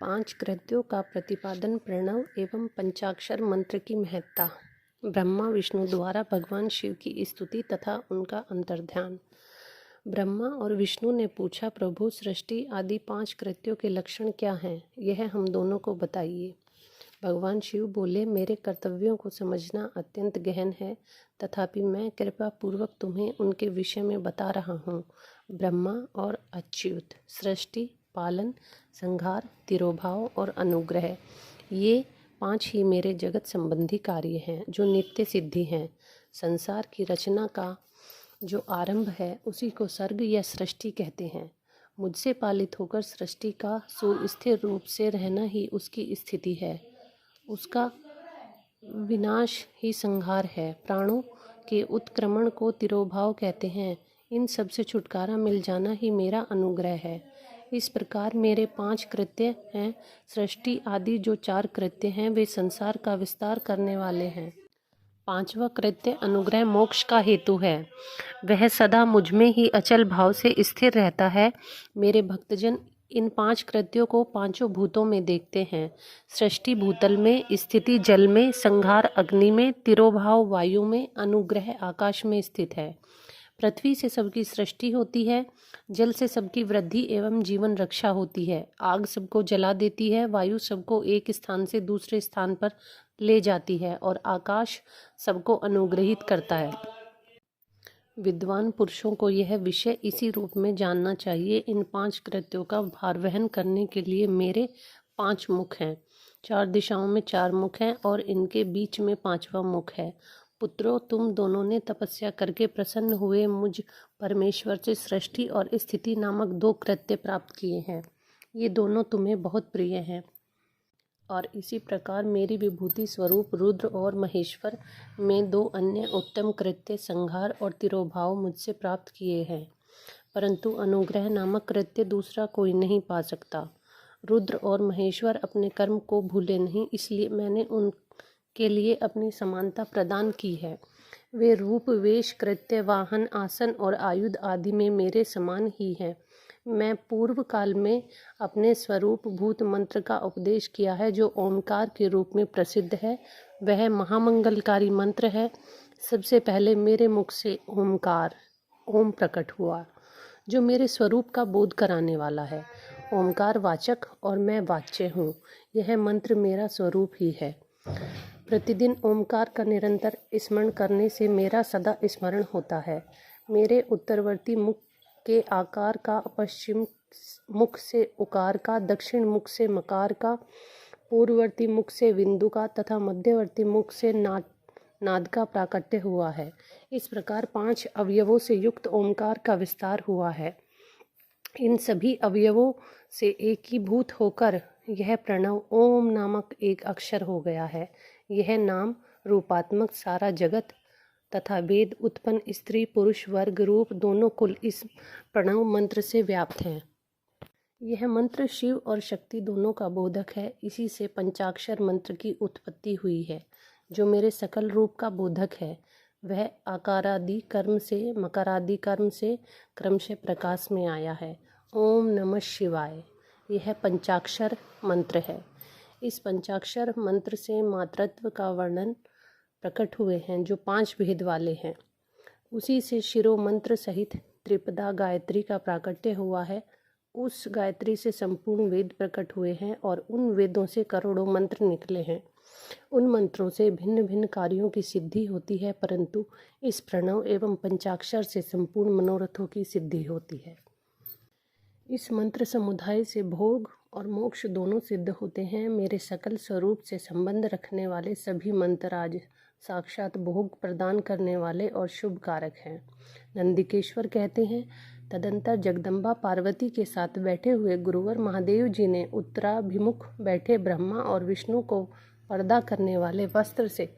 पांच कृत्यों का प्रतिपादन प्रणव एवं पंचाक्षर मंत्र की महत्ता। ब्रह्मा विष्णु द्वारा भगवान शिव की स्तुति तथा उनका अंतर्ध्यान। ब्रह्मा और विष्णु ने पूछा, प्रभु सृष्टि आदि पांच कृत्यों के लक्षण क्या हैं, यह हम दोनों को बताइए। भगवान शिव बोले, मेरे कर्तव्यों को समझना अत्यंत गहन है, तथापि मैं कृपा पूर्वक तुम्हें उनके विषय में बता रहा हूँ। ब्रह्मा और अच्युत, सृष्टि, पालन, संहार, तिरोभाव और अनुग्रह, ये पांच ही मेरे जगत संबंधी कार्य हैं जो नित्य सिद्धि हैं। संसार की रचना का जो आरंभ है उसी को सर्ग या सृष्टि कहते हैं। मुझसे पालित होकर सृष्टि का सुस्थिर रूप से रहना ही उसकी स्थिति है, उसका विनाश ही संहार है। प्राणों के उत्क्रमण को तिरोभाव कहते हैं। इन सब से छुटकारा मिल जाना ही मेरा अनुग्रह है। इस प्रकार मेरे पांच कृत्य हैं। सृष्टि आदि जो चार कृत्य हैं वे संसार का विस्तार करने वाले हैं। पांचवा कृत्य अनुग्रह मोक्ष का हेतु है। वह सदा मुझ में ही अचल भाव से स्थिर रहता है। मेरे भक्तजन इन पांच कृत्यों को पांचों भूतों में देखते हैं। सृष्टि भूतल में, स्थिति जल में, संहार अग्नि में, तिरोभाव वायु में, अनुग्रह आकाश में स्थित है। पृथ्वी से सबकी सृष्टि होती है, जल से सबकी वृद्धि एवं जीवन रक्षा होती है, आग सबको जला देती है, वायु सबको एक स्थान से दूसरे स्थान पर ले जाती है और आकाश सबको अनुग्रहित करता है। विद्वान पुरुषों को यह विषय इसी रूप में जानना चाहिए। इन पांच कृत्यों का भार वहन करने के लिए मेरे पांच मुख हैं। चार दिशाओं में चार मुख हैं और इनके बीच में पांचवा मुख है। पुत्रों, तुम दोनों ने तपस्या करके प्रसन्न हुए मुझ परमेश्वर से सृष्टि और स्थिति नामक दो कृत्य प्राप्त किए हैं। ये दोनों तुम्हें बहुत प्रिय हैं और इसी प्रकार मेरी विभूति स्वरूप रुद्र और महेश्वर में दो अन्य उत्तम कृत्य संहार और तिरोभाव मुझसे प्राप्त किए हैं, परंतु अनुग्रह नामक कृत्य दूसरा कोई नहीं पा सकता। रुद्र और महेश्वर अपने कर्म को भूले नहीं, इसलिए मैंने उनके लिए अपनी समानता प्रदान की है। वे रूप, वेश, कृत्य, वाहन, आसन और आयुध आदि में मेरे समान ही हैं। मैं पूर्व काल में अपने स्वरूप भूत मंत्र का उपदेश किया है जो ओमकार के रूप में प्रसिद्ध है। वह महामंगलकारी मंत्र है। सबसे पहले मेरे मुख से ओमकार, ओम प्रकट हुआ, जो मेरे स्वरूप का बोध कराने वाला है। ओमकार वाचक और मैं वाच्य हूँ। यह मंत्र मेरा स्वरूप ही है। प्रतिदिन ओमकार का निरंतर स्मरण करने से मेरा सदा स्मरण होता है। मेरे उत्तरवर्ती मुख के आकार का, पश्चिम मुख से उकार का, दक्षिण मुख से मकार का, पूर्ववर्ती मुख से बिंदु का तथा मध्यवर्ती मुख से नाद का प्राकट्य हुआ है। इस प्रकार पांच अवयवों से युक्त ओमकार का विस्तार हुआ है। इन सभी अवयवों से एकीभूत होकर यह प्रणव ओम नामक एक अक्षर हो गया है। यह नाम रूपात्मक सारा जगत तथा वेद उत्पन्न स्त्री पुरुष वर्ग रूप दोनों कुल इस प्रणव मंत्र से व्याप्त हैं। यह मंत्र शिव और शक्ति दोनों का बोधक है। इसी से पंचाक्षर मंत्र की उत्पत्ति हुई है, जो मेरे सकल रूप का बोधक है। वह आकारादि कर्म से, मकारादि कर्म से क्रमशः प्रकाश में आया है। ओम नमः शिवाय, यह पंचाक्षर मंत्र है। इस पंचाक्षर मंत्र से मातृत्व का वर्णन प्रकट हुए हैं जो पांच भेद वाले हैं। उसी से शिरो मंत्र सहित त्रिपदा गायत्री का प्राकट्य हुआ है। उस गायत्री से संपूर्ण वेद प्रकट हुए हैं और उन वेदों से करोड़ों मंत्र निकले हैं। उन मंत्रों से भिन्न भिन्न कार्यों की सिद्धि होती है, परंतु इस प्रणव एवं पंचाक्षर से संपूर्ण मनोरथों की सिद्धि होती है। इस मंत्र समुदाय से भोग और मोक्ष दोनों सिद्ध होते हैं। मेरे सकल स्वरूप से संबंध रखने वाले सभी मंत्र आज साक्षात भोग प्रदान करने वाले और शुभ कारक हैं। नंदिकेश्वर कहते हैं, तदंतर जगदम्बा पार्वती के साथ बैठे हुए गुरुवर महादेव जी ने उत्तराभिमुख बैठे ब्रह्मा और विष्णु को पर्दा करने वाले वस्त्र से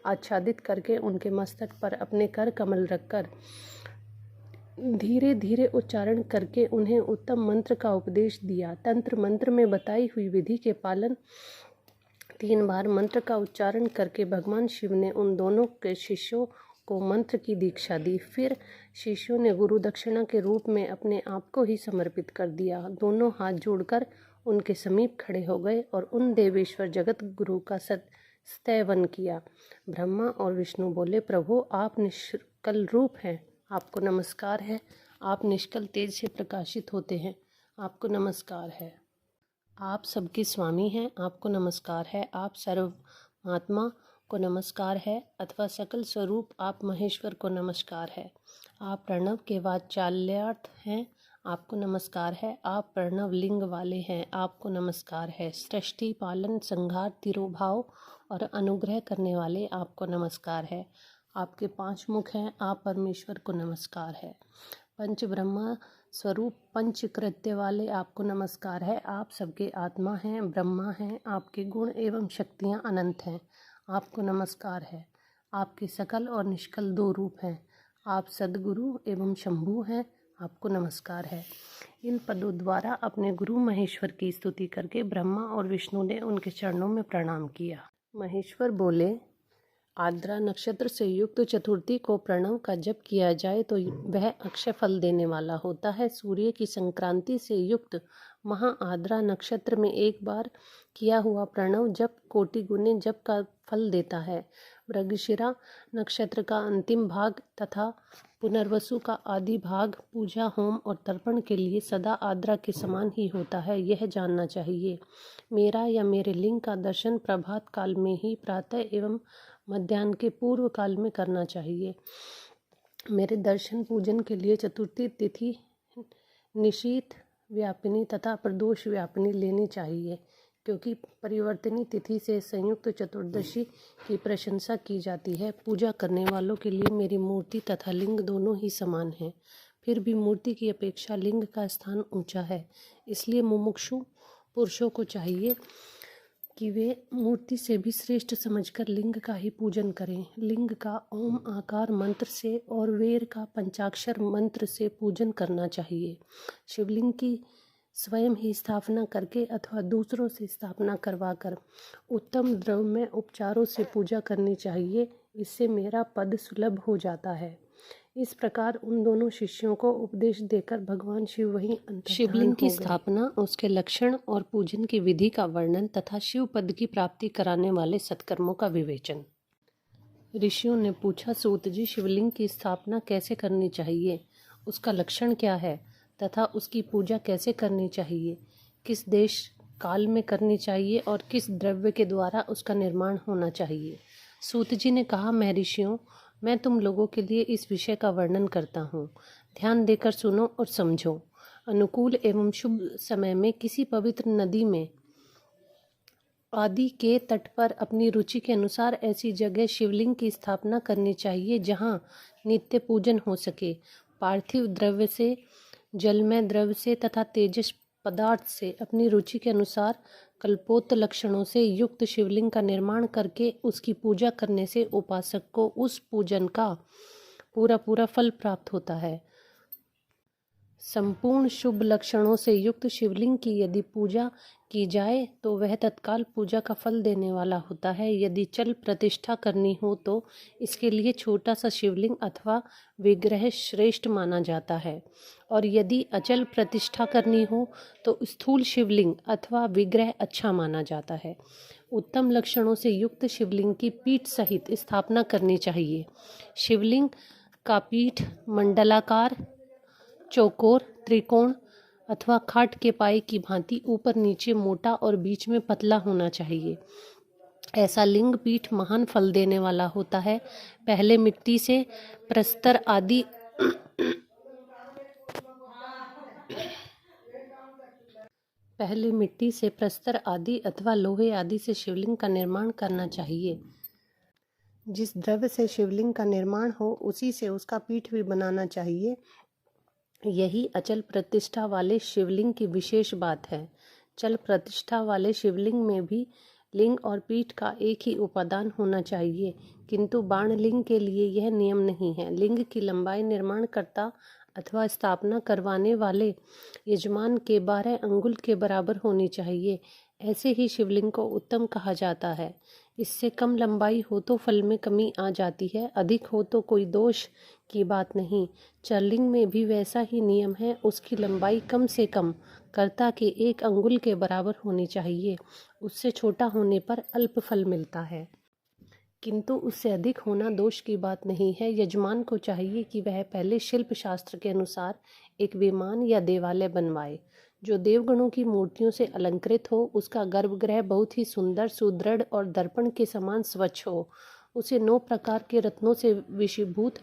आच्छादित करके उनके मस्तक पर अपने कर कमल रखकर धीरे धीरे उच्चारण करके उन्हें उत्तम मंत्र का उपदेश दिया। तंत्र मंत्र में बताई हुई विधि के पालन 3 बार मंत्र का उच्चारण करके भगवान शिव ने उन दोनों के शिष्यों को मंत्र की दीक्षा दी। फिर शिष्यों ने गुरु दक्षिणा के रूप में अपने आप को ही समर्पित कर दिया। दोनों हाथ जोड़कर उनके समीप खड़े हो गए और उन देवेश्वर जगत गुरु का स्तवन किया। ब्रह्मा और विष्णु बोले, प्रभु आप निष्कल रूप हैं, आपको नमस्कार है। आप निष्कल तेज से प्रकाशित होते हैं, आपको नमस्कार है। आप सबके स्वामी हैं, आपको नमस्कार है। आप सर्वमात्मा को नमस्कार है, अथवा सकल स्वरूप आप महेश्वर को नमस्कार है। आप प्रणव के वाचाल्यार्थ हैं, आपको नमस्कार है। आप प्रणव लिंग वाले हैं, आपको नमस्कार है। सृष्टि, पालन, संहार, तिरोभाव और अनुग्रह करने वाले, आपको नमस्कार है। आपके 5 मुख हैं, आप परमेश्वर को नमस्कार है। पंच ब्रह्मा स्वरूप पंच कृत्य वाले, आपको नमस्कार है। आप सबके आत्मा हैं, ब्रह्मा हैं, आपके गुण एवं शक्तियाँ अनंत हैं, आपको नमस्कार है। आपके सकल और निष्कल 2 रूप हैं, आप सद्गुरु एवं शंभु हैं, आपको नमस्कार है। इन पदों द्वारा अपने गुरु महेश्वर की स्तुति करके ब्रह्मा और विष्णु ने उनके चरणों में प्रणाम किया। महेश्वर बोले, आर्द्रा नक्षत्र से युक्त चतुर्थी को प्रणव का जप किया जाए तो वह अक्षय फल देने वाला होता है। सूर्य की संक्रांति से युक्त महा आर्द्रा नक्षत्र में एक बार किया हुआ प्रणव जप कोटि गुने जप का फल देता है। मृगशिरा नक्षत्र का अंतिम भाग तथा पुनर्वसु का आदि भाग पूजा, होम और तर्पण के लिए सदा आर्द्रा के समान ही होता है, यह जानना चाहिए। मेरा या मेरे लिंग का दर्शन प्रभात काल में ही, प्रातः एवं मध्याह्न के पूर्व काल में करना चाहिए। मेरे दर्शन पूजन के लिए चतुर्थी तिथि निशीथ व्यापिनी तथा प्रदोष व्यापिनी लेनी चाहिए, क्योंकि परिवर्तनी तिथि से संयुक्त चतुर्दशी की प्रशंसा की जाती है। पूजा करने वालों के लिए मेरी मूर्ति तथा लिंग दोनों ही समान हैं, फिर भी मूर्ति की अपेक्षा लिंग का स्थान ऊंचा है। इसलिए मुमुक्षु पुरुषों को चाहिए कि वे मूर्ति से भी श्रेष्ठ समझकर लिंग का ही पूजन करें। लिंग का ओम आकार मंत्र से और वेर का पंचाक्षर मंत्र से पूजन करना चाहिए। शिवलिंग की स्वयं ही स्थापना करके अथवा दूसरों से स्थापना करवाकर उत्तम द्रव्यमय उपचारों से पूजा करनी चाहिए। इससे मेरा पद सुलभ हो जाता है। इस प्रकार उन दोनों शिष्यों को उपदेश देकर भगवान शिव वहीं अंतर्धान शिवलिंग की हो गए। स्थापना, उसके लक्षण और पूजन की विधि का वर्णन तथा शिव पद की प्राप्ति कराने वाले सत्कर्मों का विवेचन। ऋषियों ने पूछा, सूत जी, शिवलिंग की स्थापना कैसे करनी चाहिए, उसका लक्षण क्या है तथा उसकी पूजा कैसे करनी चाहिए, किस देश काल में करनी चाहिए और किस द्रव्य के द्वारा उसका निर्माण होना चाहिए। सूत जी ने कहा, महर्षियों, मैं तुम लोगों के लिए इस विषय का वर्णन करता हूँ, ध्यान देकर सुनो और समझो। अनुकूल एवं शुभ समय में किसी पवित्र नदी में आदि के तट पर अपनी रुचि के अनुसार ऐसी जगह शिवलिंग की स्थापना करनी चाहिए जहाँ नित्य पूजन हो सके। पार्थिव द्रव्य से, जलमय द्रव्य से तथा तेजस पदार्थ से अपनी रुचि के अनुसार कल्पोक्त लक्षणों से युक्त शिवलिंग का निर्माण करके उसकी पूजा करने से उपासक को उस पूजन का पूरा फल प्राप्त होता है। संपूर्ण शुभ लक्षणों से युक्त शिवलिंग की यदि पूजा की जाए तो वह तत्काल पूजा का फल देने वाला होता है। यदि चल प्रतिष्ठा करनी हो तो इसके लिए छोटा सा शिवलिंग अथवा विग्रह श्रेष्ठ माना जाता है, और यदि अचल प्रतिष्ठा करनी हो तो स्थूल शिवलिंग अथवा विग्रह अच्छा माना जाता है। उत्तम लक्षणों से युक्त शिवलिंग की पीठ सहित स्थापना करनी चाहिए। शिवलिंग का पीठ मंडलाकार, चौकोर, त्रिकोण अथवा खाट के पाए की भांति ऊपर नीचे मोटा और बीच में पतला होना चाहिए। ऐसा लिंग पीठ महान फल देने वाला होता है। पहले मिट्टी से प्रस्तर आदि अथवा लोहे आदि से शिवलिंग का निर्माण करना चाहिए। जिस द्रव्य से शिवलिंग का निर्माण हो उसी से उसका पीठ भी बनाना चाहिए। यही अचल प्रतिष्ठा वाले शिवलिंग की विशेष बात है। चल प्रतिष्ठा वाले शिवलिंग में भी लिंग और पीठ का एक ही उपादान होना चाहिए, किंतु बाणलिंग के लिए यह नियम नहीं है। लिंग की लंबाई निर्माणकर्ता अथवा स्थापना करवाने वाले यजमान के 12 अंगुल के बराबर होनी चाहिए। ऐसे ही शिवलिंग को उत्तम कहा जाता है। इससे कम लंबाई हो तो फल में कमी आ जाती है, अधिक हो तो कोई दोष की बात नहीं। चरलिंग में भी वैसा ही नियम है। उसकी लंबाई कम से कम कर्ता के 1 अंगुल के बराबर होनी चाहिए। उससे छोटा होने पर अल्प फल मिलता है, किंतु उससे अधिक होना दोष की बात नहीं है। यजमान को चाहिए कि वह पहले शिल्प शास्त्र के अनुसार एक विमान या देवालय बनवाए जो देवगणों की मूर्तियों से अलंकृत हो। उसका गर्भगृह बहुत ही सुंदर, सुदृढ़ और दर्पण के समान स्वच्छ हो। उसे 9 प्रकार के रत्नों से विषीभूत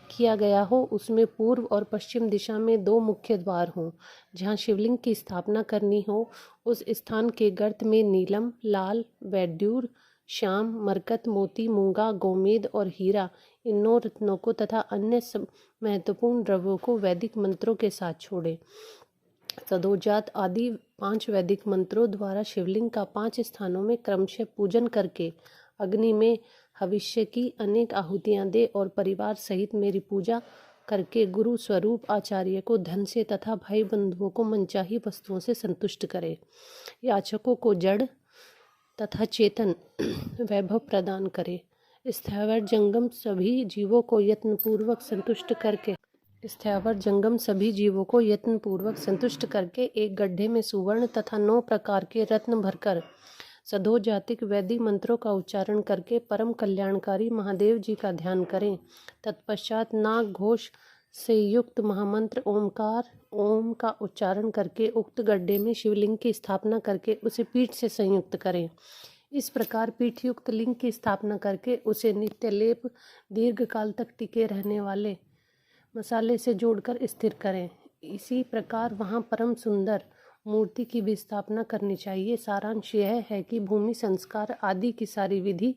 किया गया हो। उसमें पूर्व और पश्चिम दिशा में 2 मुख्य द्वार हों। जहाँ शिवलिंग की स्थापना करनी हो, उस स्थान के गर्त में नीलम, लाल, वैड्यूर, श्याम, मरकत, मोती, मूंगा, गोमेद और हीरा, इन 9 रत्नों को तथा अन्य महत्वपूर्ण द्रव्यों को वैदिक मंत्रों के साथ छोड़े। सदोजात आदि 5 वैदिक मंत्रों द्वारा शिवलिंग का 5 स्थानों में क्रमशः पूजन करके अग्नि में भविष्य की अनेक आहुतियां दे और परिवार सहित मेरी पूजा करके गुरु स्वरूप आचार्य को धन से तथा भाई बंधुओं को मनचाही वस्तुओं से संतुष्ट करे। याचकों को जड़ तथा चेतन वैभव प्रदान करे। स्थावर जंगम सभी जीवों को यत्नपूर्वक संतुष्ट करके एक गड्ढे में सुवर्ण तथा 9 प्रकार के रत्न भरकर सदोजातिक वैदिक मंत्रों का उच्चारण करके परम कल्याणकारी महादेव जी का ध्यान करें। तत्पश्चात नाग घोष से युक्त महामंत्र ओमकार ओम का उच्चारण करके उक्त गड्ढे में शिवलिंग की स्थापना करके उसे पीठ से संयुक्त करें। इस प्रकार पीठ युक्त लिंग की स्थापना करके उसे नित्य लेप दीर्घ काल तक टिके रहने वाले मसाले से जोड़कर स्थिर करें। इसी प्रकार वहाँ परम सुंदर मूर्ति की भी स्थापना करनी चाहिए। सारांश यह है कि भूमि संस्कार आदि की सारी विधि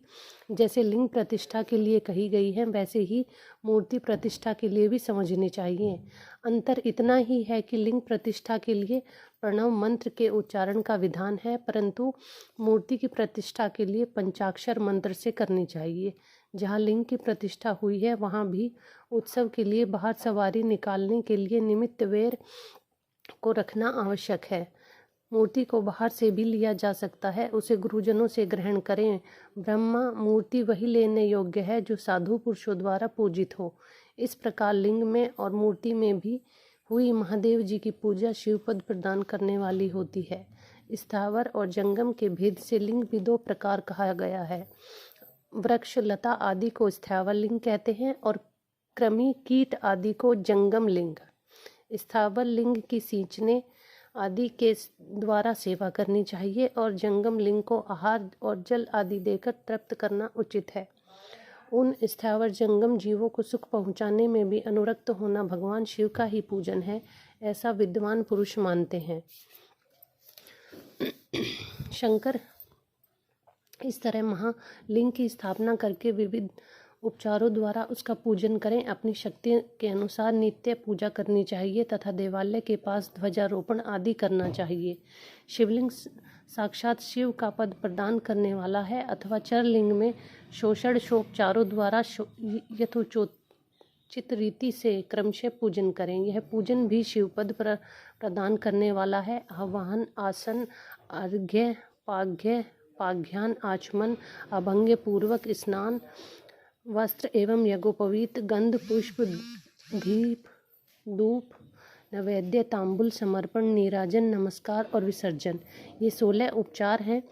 जैसे लिंग प्रतिष्ठा के लिए कही गई है, वैसे ही मूर्ति प्रतिष्ठा के लिए भी समझनी चाहिए। अंतर इतना ही है कि लिंग प्रतिष्ठा के लिए प्रणव मंत्र के उच्चारण का विधान है, परंतु मूर्ति की प्रतिष्ठा के लिए पंचाक्षर मंत्र से करनी चाहिए। जहाँ लिंग की प्रतिष्ठा हुई है, वहाँ भी उत्सव के लिए बाहर सवारी निकालने के लिए निमित्त वेर को रखना आवश्यक है। मूर्ति को बाहर से भी लिया जा सकता है, उसे गुरुजनों से ग्रहण करें। ब्रह्मा मूर्ति वही लेने योग्य है जो साधु पुरुषों द्वारा पूजित हो। इस प्रकार लिंग में और मूर्ति में भी हुई महादेव जी की पूजा शिवपद प्रदान करने वाली होती है। स्थावर और जंगम के भेद से लिंग भी 2 प्रकार कहा गया है। वृक्ष लता आदि को स्थावर लिंग कहते हैं और कृमि कीट आदि को जंगम लिंग। स्थावर लिंग की सींचने आदि के द्वारा सेवा करनी चाहिए और जंगम लिंग को आहार और जल आदि देकर तृप्त करना उचित है। उन स्थावर जंगम जीवों को सुख पहुंचाने में भी अनुरक्त होना भगवान शिव का ही पूजन है, ऐसा विद्वान पुरुष मानते हैं। शंकर इस तरह महालिंग की स्थापना करके विविध उपचारों द्वारा उसका पूजन करें। अपनी शक्ति के अनुसार नित्य पूजा करनी चाहिए तथा देवालय के पास ध्वजारोपण आदि करना चाहिए। शिवलिंग साक्षात शिव का पद प्रदान करने वाला है अथवा चरलिंग में षोडशोपचारों द्वारा यथोचित रीति से क्रमशः पूजन करें। यह पूजन भी शिवपद प्रदान करने वाला है। आवाहन, आसन, अर्घ्य, पाघ्यान, आचमन, अभंग्य पूर्वक स्नान, वस्त्र एवं यज्ञोपवीत, गंध, पुष्प, दीप, धूप, नैवेद्य, तांबुल समर्पण, नीराजन, नमस्कार और विसर्जन, ये 16 उपचार हैं।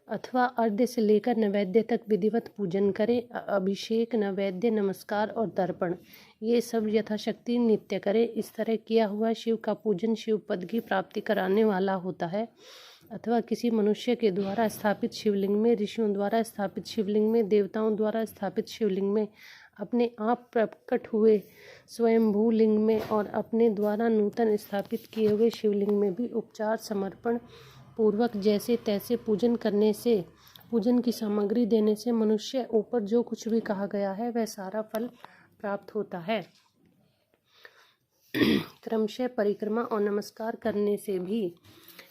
अथवा अर्घ्य से लेकर नैवेद्य तक विधिवत पूजन करें। अभिषेक, नैवेद्य, नमस्कार और तर्पण, ये सब यथाशक्ति नित्य करें। इस तरह किया हुआ शिव का पूजन शिव पद की प्राप्ति कराने वाला होता है। अथवा किसी मनुष्य के द्वारा स्थापित शिवलिंग में, ऋषियों द्वारा स्थापित शिवलिंग में, देवताओं द्वारा स्थापित शिवलिंग में, अपने आप प्रकट हुए स्वयंभू लिंग में और अपने द्वारा नूतन स्थापित किए हुए शिवलिंग में भी उपचार समर्पण पूर्वक जैसे तैसे पूजन करने से, पूजन की सामग्री देने से मनुष्य ऊपर जो कुछ भी कहा गया है वह सारा फल प्राप्त होता है। क्रमशः परिक्रमा और नमस्कार करने से भी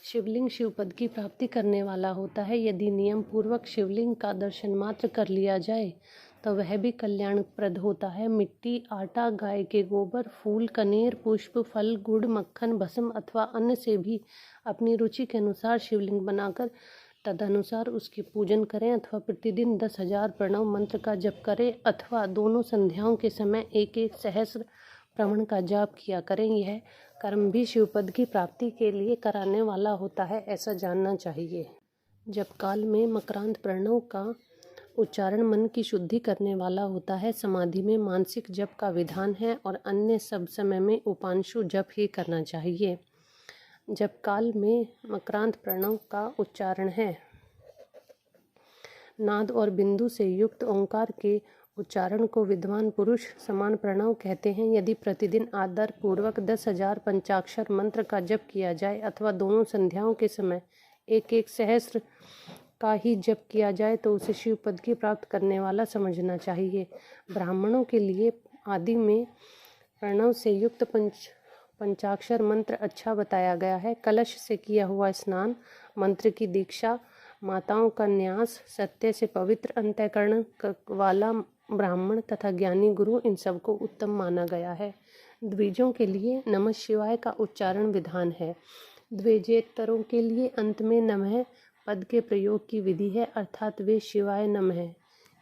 शिवलिंग शिवपद की प्राप्ति करने वाला होता है। यदि नियम पूर्वक शिवलिंग का दर्शन मात्र कर लिया जाए तो वह भी कल्याणप्रद होता है। मिट्टी, आटा, गाय के गोबर, फूल, कनेर, पुष्प, फल, गुड़, मक्खन, भस्म अथवा अन्न से भी अपनी रुचि के अनुसार शिवलिंग बनाकर तदनुसार उसकी पूजन करें। अथवा प्रतिदिन 10,000 प्रणव मंत्र का जप करें अथवा दोनों संध्याओं के समय 1-1 सहस्र प्रमाण का जाप किया करें। यह कर्म भी शिवपद की प्राप्ति के लिए कराने वाला होता है, ऐसा जानना चाहिए। जप काल में मकरांत प्रणव का उच्चारण मन की शुद्धि करने वाला होता है। समाधि में मानसिक जप का विधान है और अन्य सब समय में उपांशु जप ही करना चाहिए। जप काल में मकरांत प्रणव का उच्चारण है। नाद और बिंदु से युक्त ओंकार के उच्चारण को विद्वान पुरुष समान प्रणव कहते हैं। यदि प्रतिदिन आदर पूर्वक 10,000 पंचाक्षर मंत्र का जप किया जाए अथवा दोनों संध्याओं के समय एक एक सहस्त्र का ही जप किया जाए तो उसे शिव पद की प्राप्त करने वाला समझना चाहिए। ब्राह्मणों के लिए आदि में प्रणव से युक्त पंचाक्षर मंत्र अच्छा बताया गया है। कलश से किया हुआ स्नान, मंत्र की दीक्षा, माताओं का न्यास, सत्य से पवित्र अंतःकरण वाला ब्राह्मण तथा ज्ञानी गुरु, इन सबको उत्तम माना गया है। द्विजों के लिए नमः शिवाय का उच्चारण विधान है। द्विजेतरों के लिए अंत में नमः पद के प्रयोग की विधि है, अर्थात वे शिवाय नमः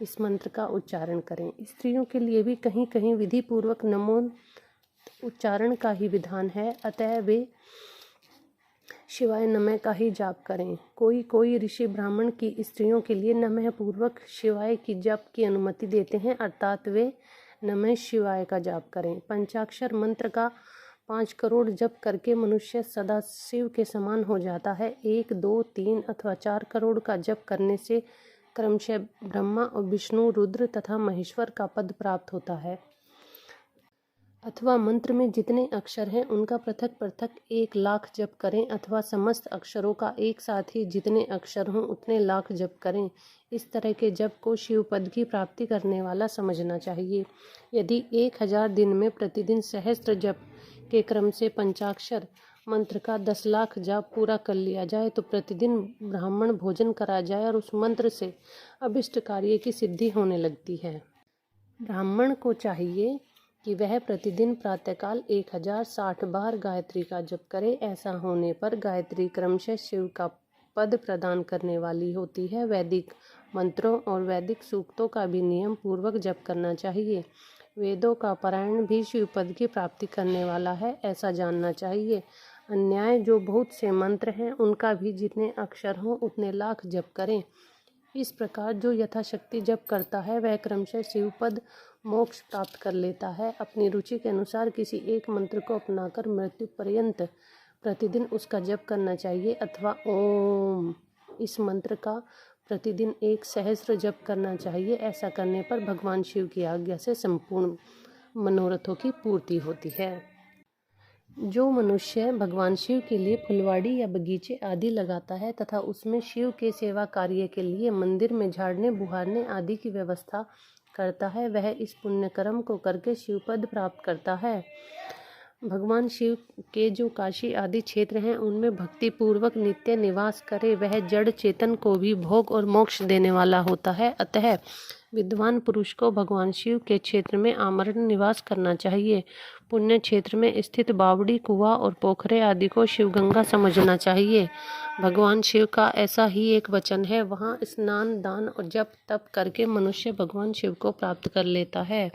इस मंत्र का उच्चारण करें। स्त्रियों के लिए भी कहीं कहीं विधि पूर्वक नमो उच्चारण का ही विधान है, अतः वे शिवाय नमः का ही जाप करें। कोई ऋषि ब्राह्मण की स्त्रियों के लिए नमः पूर्वक शिवाय की जाप की अनुमति देते हैं, अर्थात वे नमः शिवाय का जाप करें। पंचाक्षर मंत्र का 5 करोड़ जप करके मनुष्य सदा शिव के समान हो जाता है। 1, 2, 3 अथवा 4 करोड़ का जप करने से क्रमशः ब्रह्मा और विष्णु, रुद्र तथा महेश्वर का पद प्राप्त होता है। अथवा मंत्र में जितने अक्षर हैं उनका पृथक पृथक 1 लाख जप करें, अथवा समस्त अक्षरों का एक साथ ही जितने अक्षर हों उतने लाख जप करें। इस तरह के जप को शिव पद की प्राप्ति करने वाला समझना चाहिए। यदि 1000 दिन में प्रतिदिन सहस्त्र जप के क्रम से पंचाक्षर मंत्र का 10 लाख जाप पूरा कर लिया जाए तो प्रतिदिन ब्राह्मण भोजन करा जाए और उस मंत्र से अभिष्ट कार्य की सिद्धि होने लगती है। ब्राह्मण को चाहिए कि वह प्रतिदिन प्रातःकाल 1060 बार गायत्री का जप करे। ऐसा होने पर गायत्री क्रमशः शिव का पद प्रदान करने वाली होती है। वैदिक मंत्रों और वैदिक सूक्तों का भी नियम पूर्वक जप करना चाहिए। वेदों का पारायण भी शिव पद की प्राप्ति करने वाला है, ऐसा जानना चाहिए। अन्याय जो बहुत से मंत्र हैं उनका भी जितने अक्षर हों उतने लाख जप करें। इस प्रकार जो यथाशक्ति जप करता है वह क्रमशः शिवपद मोक्ष प्राप्त कर लेता है। अपनी रुचि के अनुसार किसी एक मंत्र को अपनाकर मृत्यु पर्यंत प्रतिदिन उसका जप करना चाहिए, अथवा ओम इस मंत्र का प्रतिदिन 1 सहस्त्र जप करना चाहिए। ऐसा करने पर भगवान शिव की आज्ञा से संपूर्ण मनोरथों की पूर्ति होती है। जो मनुष्य भगवान शिव के लिए फुलवाड़ी या बगीचे आदि लगाता है तथा उसमें शिव के सेवा कार्य के लिए मंदिर में झाड़ने बुहारने आदि की व्यवस्था करता है, वह इस पुण्य कर्म को करके शिवपद प्राप्त करता है। भगवान शिव के जो काशी आदि क्षेत्र हैं उनमें भक्ति पूर्वक नित्य निवास करे, वह जड़ चेतन को भी भोग और मोक्ष देने वाला होता है। अतः विद्वान पुरुष को भगवान शिव के क्षेत्र में आमरण निवास करना चाहिए। पुण्य क्षेत्र में स्थित बावड़ी, कुआं और पोखरे आदि को शिवगंगा समझना चाहिए। भगवान शिव का ऐसा ही एक वचन है, वहाँ स्नान, दान और जप तप करके मनुष्य भगवान शिव को प्राप्त कर लेता है।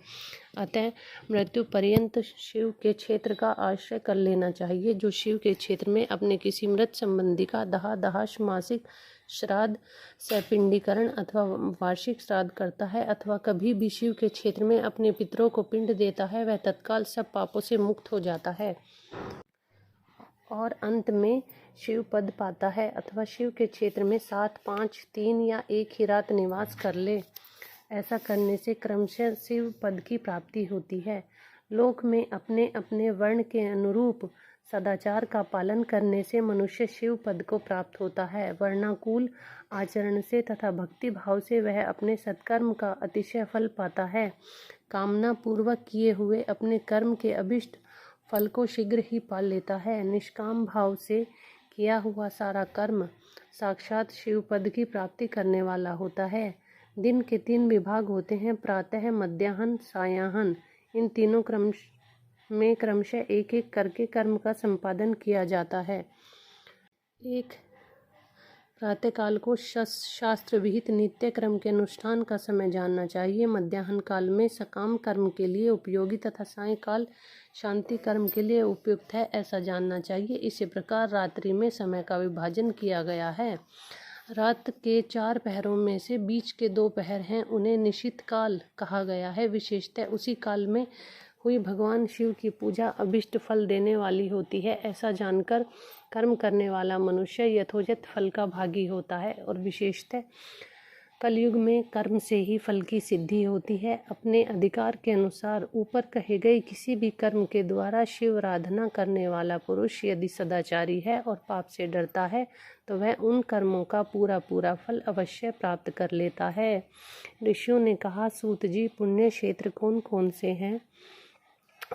अतः मृत्यु पर्यंत शिव के क्षेत्र का आश्रय कर लेना चाहिए। जो शिव के क्षेत्र में अपने किसी मृत संबंधी का दाह मासिक श्राद्ध, सपिंडीकरण अथवा वार्षिक श्राद्ध करता है अथवा कभी भी शिव के क्षेत्र में अपने पितरों को पिंड देता है, वह तत्काल सब पापों से मुक्त हो जाता है और अंत में शिव पद पाता है। अथवा शिव के क्षेत्र में 7, 5, 3 या 1 ही रात निवास कर ले। ऐसा करने से क्रमशः शिव पद की प्राप्ति होती है। लोक में अपने अपने वर्ण के अनुरूप सदाचार का पालन करने से मनुष्य शिव पद को प्राप्त होता है। वर्णाकुल आचरण से तथा भक्ति भाव से वह अपने सत्कर्म का अतिशय फल पाता है। कामना पूर्वक किए हुए अपने कर्म के अभिष्ट फल को शीघ्र ही पा लेता है। निष्काम भाव से किया हुआ सारा कर्म साक्षात शिव पद की प्राप्ति करने वाला होता है। दिन के 3 विभाग होते हैं, प्रातः, मध्याह्न, सायाह्न। इन तीनों क्रम में क्रमशः एक एक करके कर्म का संपादन किया जाता है। 1 प्रातःकाल को शास्त्र विहित नित्य क्रम के अनुष्ठान का समय जानना चाहिए। मध्याह्न काल में सकाम कर्म के लिए उपयोगी तथा सायंकाल शांति कर्म के लिए उपयुक्त है, ऐसा जानना चाहिए। इसी प्रकार रात्रि में समय का विभाजन किया गया है। रात के 4 पहरों में से बीच के 2 पहर हैं, उन्हें निशित काल कहा गया है। विशेषतः उसी काल में हुई भगवान शिव की पूजा अभिष्ट फल देने वाली होती है। ऐसा जानकर कर्म करने वाला मनुष्य यथोचित फल का भागी होता है और विशेषतः कलयुग में कर्म से ही फल की सिद्धि होती है। अपने अधिकार के अनुसार ऊपर कहे गए किसी भी कर्म के द्वारा शिव आराधना करने वाला पुरुष यदि सदाचारी है और पाप से डरता है तो वह उन कर्मों का पूरा पूरा फल अवश्य प्राप्त कर लेता है। ऋषियों ने कहा, सूत जी, पुण्य क्षेत्र कौन कौन से हैं?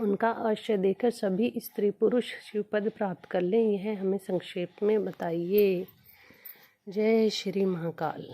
उनका आश्रय देकर सभी स्त्री पुरुष शिवपद प्राप्त कर लें, यह हमें संक्षेप में बताइए। जय श्री महाकाल।